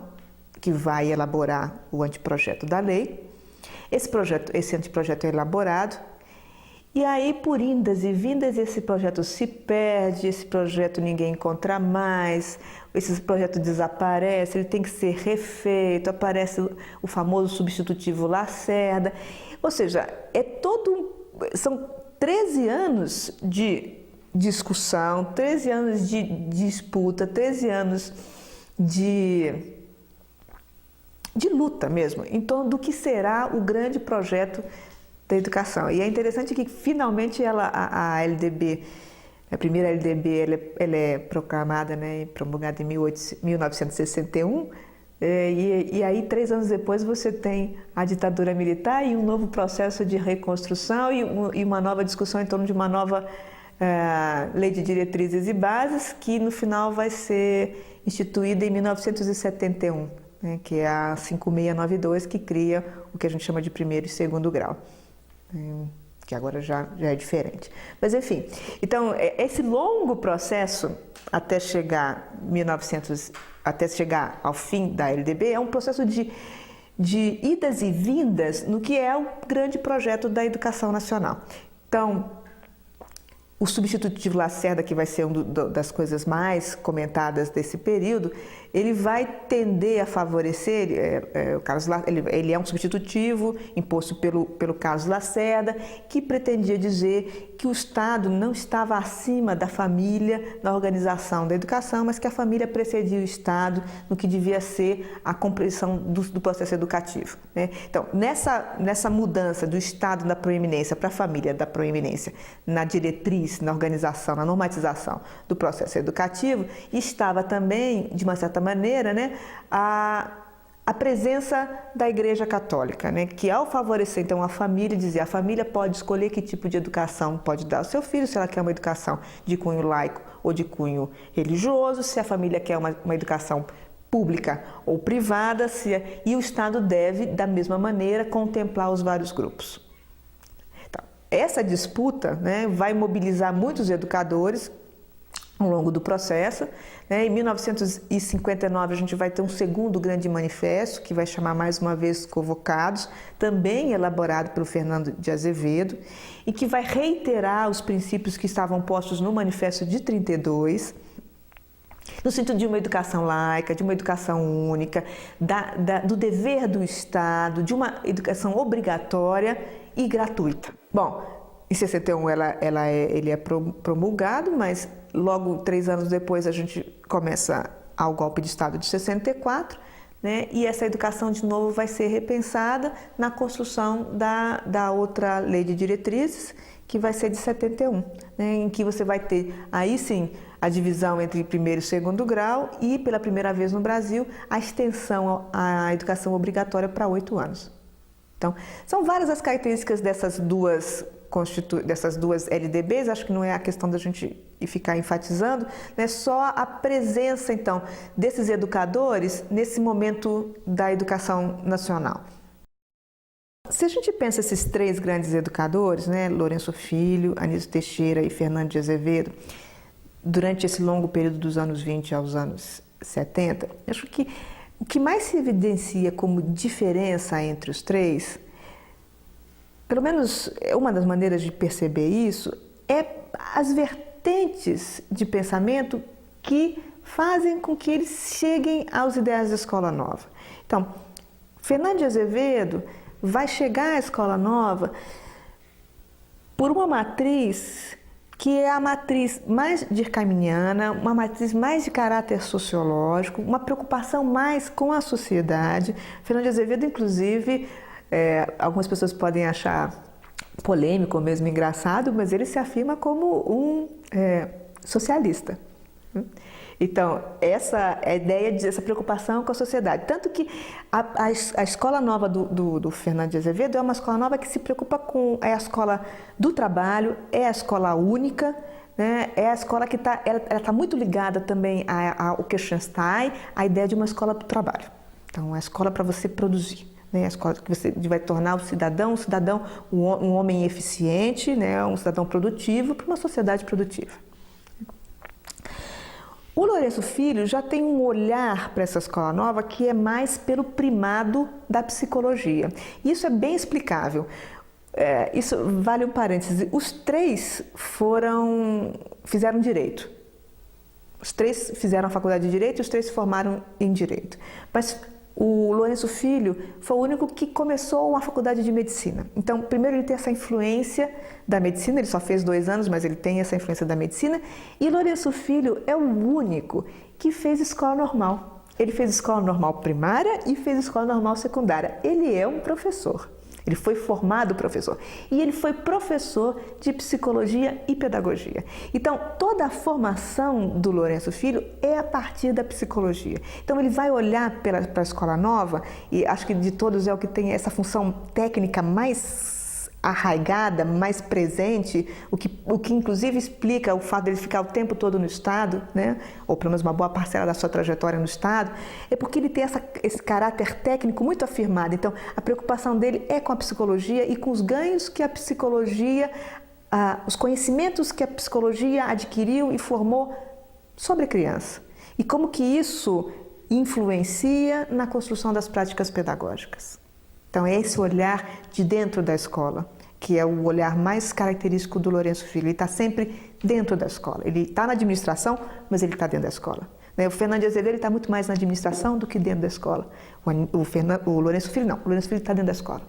que vai elaborar o anteprojeto da lei. Esse anteprojeto é elaborado e aí, por indas e vindas, esse projeto se perde, esse projeto ninguém encontra mais, esse projeto desaparece, ele tem que ser refeito, aparece o famoso substitutivo Lacerda, ou seja, são 13 anos de discussão, 13 anos de disputa, 13 anos de luta mesmo, em torno do que será o grande projeto da educação. E é interessante que finalmente a LDB, a primeira LDB, ela é proclamada, né, promulgada em 1961, E aí, 3 anos depois, você tem a ditadura militar e um novo processo de reconstrução e uma nova discussão em torno de uma nova lei de diretrizes e bases, que no final vai ser instituída em 1971, né, que é a 5692, que cria o que a gente chama de primeiro e segundo grau, que agora já é diferente. Mas enfim, então esse longo processo até chegar ao fim da LDB é um processo de idas e vindas no que é o grande projeto da educação nacional. Então, o substitutivo Lacerda, que vai ser uma das coisas mais comentadas desse período, ele vai tender a favorecer, ele é um substitutivo imposto pelo Carlos Lacerda, que pretendia dizer que o Estado não estava acima da família na organização da educação, mas que a família precedia o Estado no que devia ser a compreensão do processo educativo, né? Então, nessa mudança do Estado da proeminência para a família da proeminência na diretriz, na organização, na normatização do processo educativo, estava também, de uma certa maneira, né, a presença da Igreja Católica, né, que ao favorecer então a família, dizia a família pode escolher que tipo de educação pode dar ao seu filho, se ela quer uma educação de cunho laico ou de cunho religioso, se a família quer uma educação pública ou privada, e o Estado deve, da mesma maneira, contemplar os vários grupos. Essa disputa, né, vai mobilizar muitos educadores ao longo do processo, né? Em 1959 a gente vai ter um segundo grande manifesto, que vai chamar mais uma vez Convocados, também elaborado pelo Fernando de Azevedo, e que vai reiterar os princípios que estavam postos no Manifesto de 32, no sentido de uma educação laica, de uma educação única, do dever do Estado, de uma educação obrigatória e gratuita. Bom, em 61 ele é promulgado, mas logo 3 anos depois a gente começa ao golpe de Estado de 64, né? E essa educação de novo vai ser repensada na construção da outra lei de diretrizes, que vai ser de 71, né? Em que você vai ter aí sim a divisão entre primeiro e segundo grau e, pela primeira vez no Brasil, a extensão à educação obrigatória para 8 anos. Então, são várias as características dessas duas LDBs, acho que não é a questão da gente ficar enfatizando, né? Só a presença, então, desses educadores nesse momento da educação nacional. Se a gente pensa esses 3 grandes educadores, né, Lourenço Filho, Anísio Teixeira e Fernando de Azevedo, durante esse longo período dos anos 20 aos anos 70, acho que o que mais se evidencia como diferença entre os 3, pelo menos uma das maneiras de perceber isso, é as vertentes de pensamento que fazem com que eles cheguem aos ideais da Escola Nova. Então, Fernando de Azevedo vai chegar à Escola Nova por uma matriz que é a matriz mais durkheimiana, uma matriz mais de caráter sociológico, uma preocupação mais com a sociedade. Fernando de Azevedo, inclusive, algumas pessoas podem achar polêmico ou mesmo engraçado, mas ele se afirma como um socialista. Então, essa é a ideia dessa preocupação com a sociedade. Tanto que a escola nova do Fernando de Azevedo é uma escola nova que se preocupa com... É a escola do trabalho, é a escola única, né? É a escola que está muito ligada também ao Kirchenstein, a ideia de uma escola do trabalho. Então, é a escola para você produzir, né? A escola que você vai tornar o cidadão um homem eficiente, né? Um cidadão produtivo para uma sociedade produtiva. O Lourenço Filho já tem um olhar para essa escola nova que é mais pelo primado da psicologia. Isso é bem explicável. Isso vale um parêntese. Os 3 fizeram direito. Os 3 fizeram a faculdade de direito e os 3 se formaram em direito. Mas o Lourenço Filho foi o único que começou uma faculdade de medicina. Então, primeiro ele tem essa influência da medicina, ele só fez 2 anos, mas ele tem essa influência da medicina. E Lourenço Filho é o único que fez escola normal. Ele fez escola normal primária e fez escola normal secundária. Ele é um professor. Ele foi formado professor. E ele foi professor de psicologia e pedagogia. Então, toda a formação do Lourenço Filho é a partir da psicologia. Então, ele vai olhar para a Escola Nova, e acho que de todos é o que tem essa função técnica mais arraigada, mais presente, o que inclusive explica o fato dele ficar o tempo todo no Estado, né? Ou pelo menos uma boa parcela da sua trajetória no Estado, é porque ele tem esse caráter técnico muito afirmado. Então, a preocupação dele é com a psicologia e com os ganhos que a psicologia, os conhecimentos que a psicologia adquiriu e formou sobre a criança. E como que isso influencia na construção das práticas pedagógicas. Então, é esse olhar de dentro da escola, que é o olhar mais característico do Lourenço Filho. Ele está sempre dentro da escola. Ele está na administração, mas ele está dentro da escola. O Fernando de Azevedo está muito mais na administração do que dentro da escola. O Lourenço Filho não. O Lourenço Filho está dentro da escola.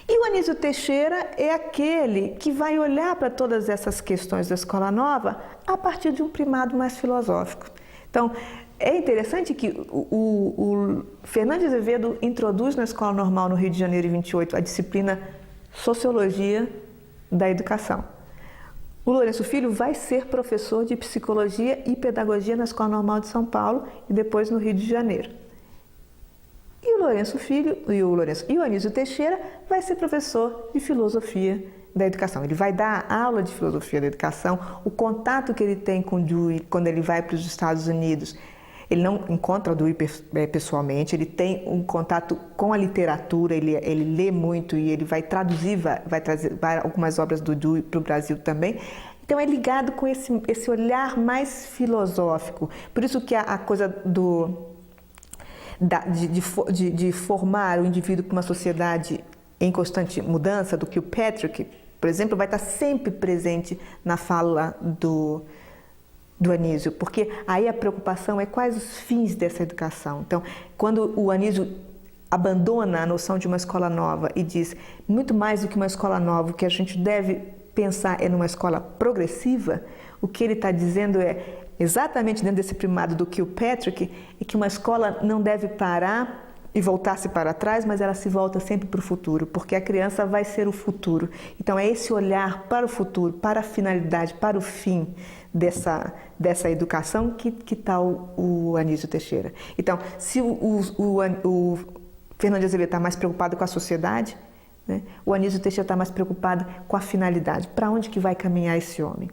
E o Anísio Teixeira é aquele que vai olhar para todas essas questões da Escola Nova a partir de um primado mais filosófico. Então, é interessante que o Fernando de Azevedo introduz na Escola Normal no Rio de Janeiro, em 28, a disciplina Sociologia da Educação. O Lourenço Filho vai ser professor de Psicologia e Pedagogia na Escola Normal de São Paulo e depois no Rio de Janeiro. E o Lourenço Filho e o Anísio Teixeira vai ser professor de Filosofia da Educação. Ele vai dar aula de Filosofia da Educação. O contato que ele tem com o Dewey quando ele vai para os Estados Unidos, ele não encontra o Dewey pessoalmente, ele tem um contato com a literatura, ele lê muito e ele vai traduzir, vai trazer algumas obras do Dewey para o Brasil também. Então é ligado com esse olhar mais filosófico. Por isso que a coisa de formar o indivíduo para uma sociedade em constante mudança, do Kilpatrick, por exemplo, vai estar sempre presente na fala do Anísio, porque aí a preocupação é quais os fins dessa educação. Então, quando o Anísio abandona a noção de uma escola nova e diz muito mais do que uma escola nova, o que a gente deve pensar é numa escola progressiva, o que ele está dizendo é, exatamente dentro desse primado do Kilpatrick, é que uma escola não deve parar e voltar-se para trás, mas ela se volta sempre para o futuro, porque a criança vai ser o futuro. Então é esse olhar para o futuro, para a finalidade, para o fim dessa educação que está o Anísio Teixeira. Então, se o Fernando de Azevedo está mais preocupado com a sociedade, né, o Anísio Teixeira está mais preocupado com a finalidade, para onde que vai caminhar esse homem.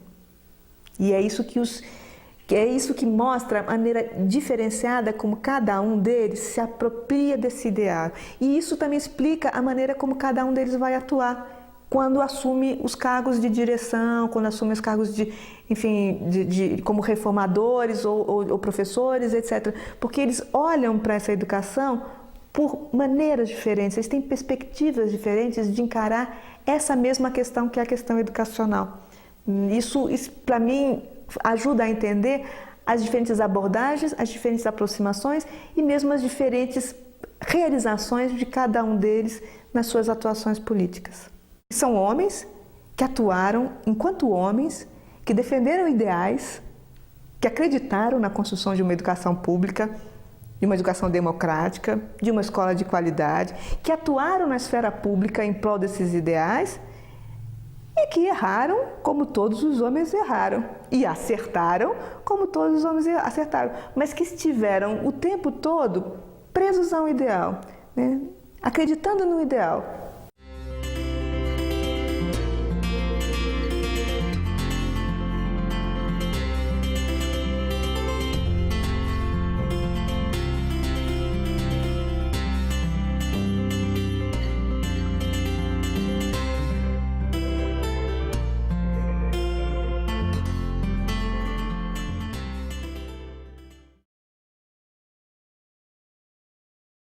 E é isso que mostra a maneira diferenciada como cada um deles se apropria desse ideal. E isso também explica a maneira como cada um deles vai atuar quando assume os cargos de direção, quando assume os cargos como reformadores ou professores, etc. Porque eles olham para essa educação por maneiras diferentes, eles têm perspectivas diferentes de encarar essa mesma questão que é a questão educacional. Isso para mim, ajuda a entender as diferentes abordagens, as diferentes aproximações e mesmo as diferentes realizações de cada um deles nas suas atuações políticas. São homens que atuaram enquanto homens, que defenderam ideais, que acreditaram na construção de uma educação pública, de uma educação democrática, de uma escola de qualidade, que atuaram na esfera pública em prol desses ideais e que erraram como todos os homens erraram e acertaram como todos os homens acertaram, mas que estiveram o tempo todo presos a um ideal, né? Acreditando no ideal.